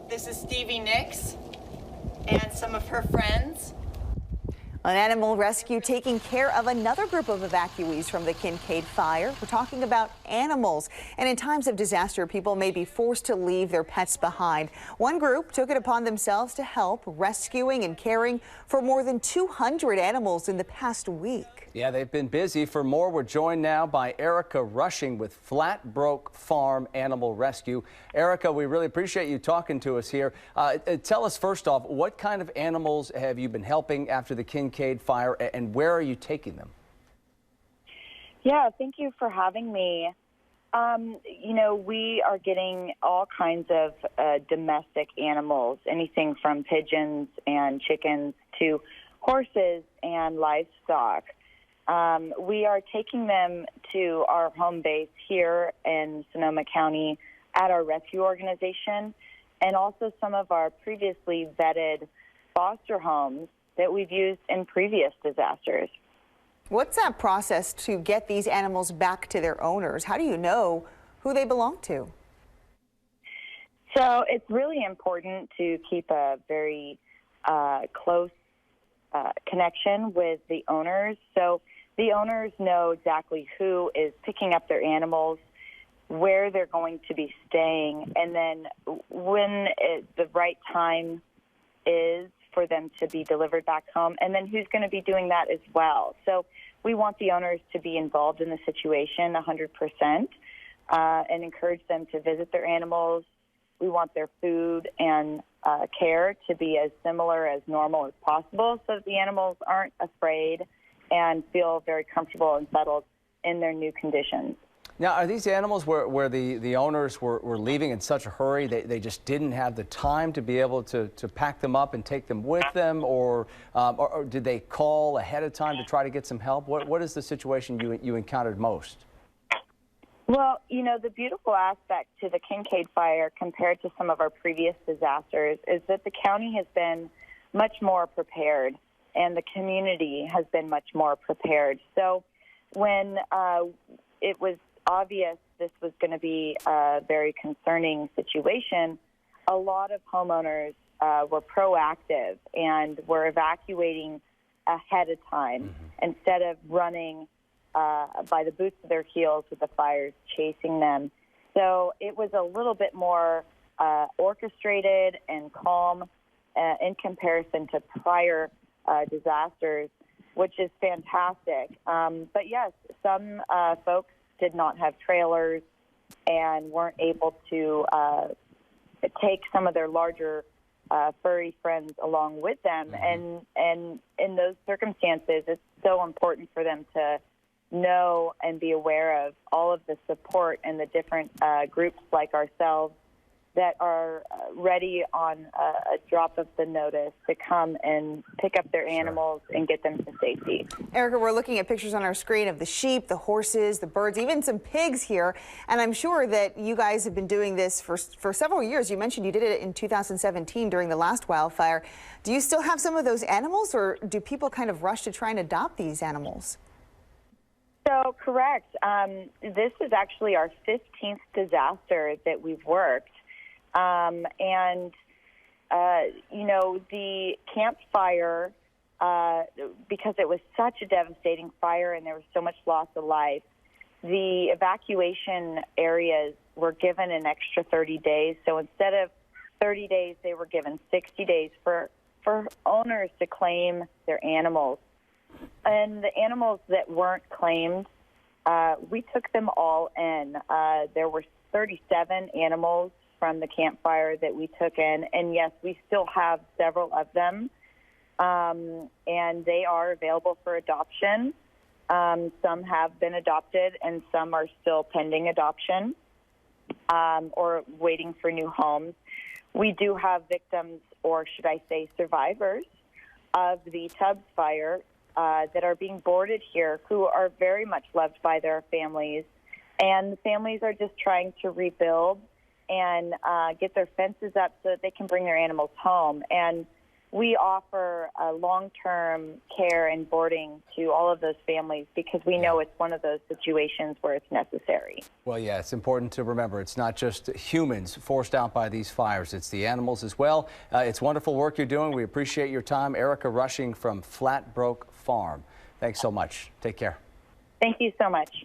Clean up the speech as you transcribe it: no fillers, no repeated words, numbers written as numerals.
This is Stevie Nicks and some of her friends. An animal rescue taking care of another group of evacuees from the Kincade Fire. We're talking about animals. And in times of disaster, people may be forced to leave their pets behind. One group took it upon themselves to help, rescuing and caring for more than 200 animals in the past week. Yeah, they've been busy. For more, we're joined now by Erica Rushing with Flatbroke Farm Animal Rescue. Erica, we really appreciate you talking to us here. Tell us first off, what kind of animals have you been helping after the Kincade Fire, and where are you taking them? Yeah, thank you for having me. You know, we are getting all kinds of domestic animals, anything from pigeons and chickens to horses and livestock. We are taking them to our home base here in Sonoma County at our rescue organization, and also some of our previously vetted foster homes that we've used in previous disasters. What's that process to get these animals back to their owners? How do you know who they belong to? So it's really important to keep a very close connection with the owners. So the owners know exactly who is picking up their animals, where they're going to be staying, and then when the right time is for them to be delivered back home, and then who's going to be doing that as well. So we want the owners to be involved in the situation 100% and encourage them to visit their animals. We want their food and care to be as similar as normal as possible so that the animals aren't afraid and feel very comfortable and settled in their new conditions. Now, are these animals where the owners were leaving in such a hurry they just didn't have the time to be able to pack them up and take them with them, or did they call ahead of time to try to get some help? What is the situation you encountered most? Well, you know, the beautiful aspect to the Kincade Fire compared to some of our previous disasters is that the county has been much more prepared and the community has been much more prepared. So when it was obvious this was going to be a very concerning situation, a lot of homeowners were proactive and were evacuating ahead of time instead of running by the boots of their heels with the fires chasing them. So it was a little bit more orchestrated and calm in comparison to prior disasters, which is fantastic. But yes, some folks did not have trailers and weren't able to take some of their larger furry friends along with them. And in those circumstances, it's so important for them to know and be aware of all of the support and the different groups like ourselves that are ready on a drop of the notice to come and pick up their animals and get them to safety. Erica, we're looking at pictures on our screen of the sheep, the horses, the birds, even some pigs here. And I'm sure that you guys have been doing this for several years. You mentioned you did it in 2017 during the last wildfire. Do you still have some of those animals, or do people kind of rush to try and adopt these animals? So correct. This is actually our 15th disaster that we've worked. You know, the Camp Fire, because it was such a devastating fire and there was so much loss of life, the evacuation areas were given an extra 30 days. So instead of 30 days, they were given 60 days for owners to claim their animals. And the animals that weren't claimed, we took them all in. There were 37 animals from the Camp Fire that we took in, and yes, we still have several of them, and they are available for adoption. Some have been adopted, and some are still pending adoption or waiting for new homes. We do have victims, or should I say survivors, of the Tubbs Fire that are being boarded here who are very much loved by their families, and the families are just trying to rebuild and get their fences up so that they can bring their animals home. And we offer long-term care and boarding to all of those families because we know it's one of those situations where it's necessary. Well, yeah, it's important to remember it's not just humans forced out by these fires, it's the animals as well. It's wonderful work you're doing. We appreciate your time. Erica Rushing from Flatbrook Farm. Thanks so much. Take care. Thank you so much.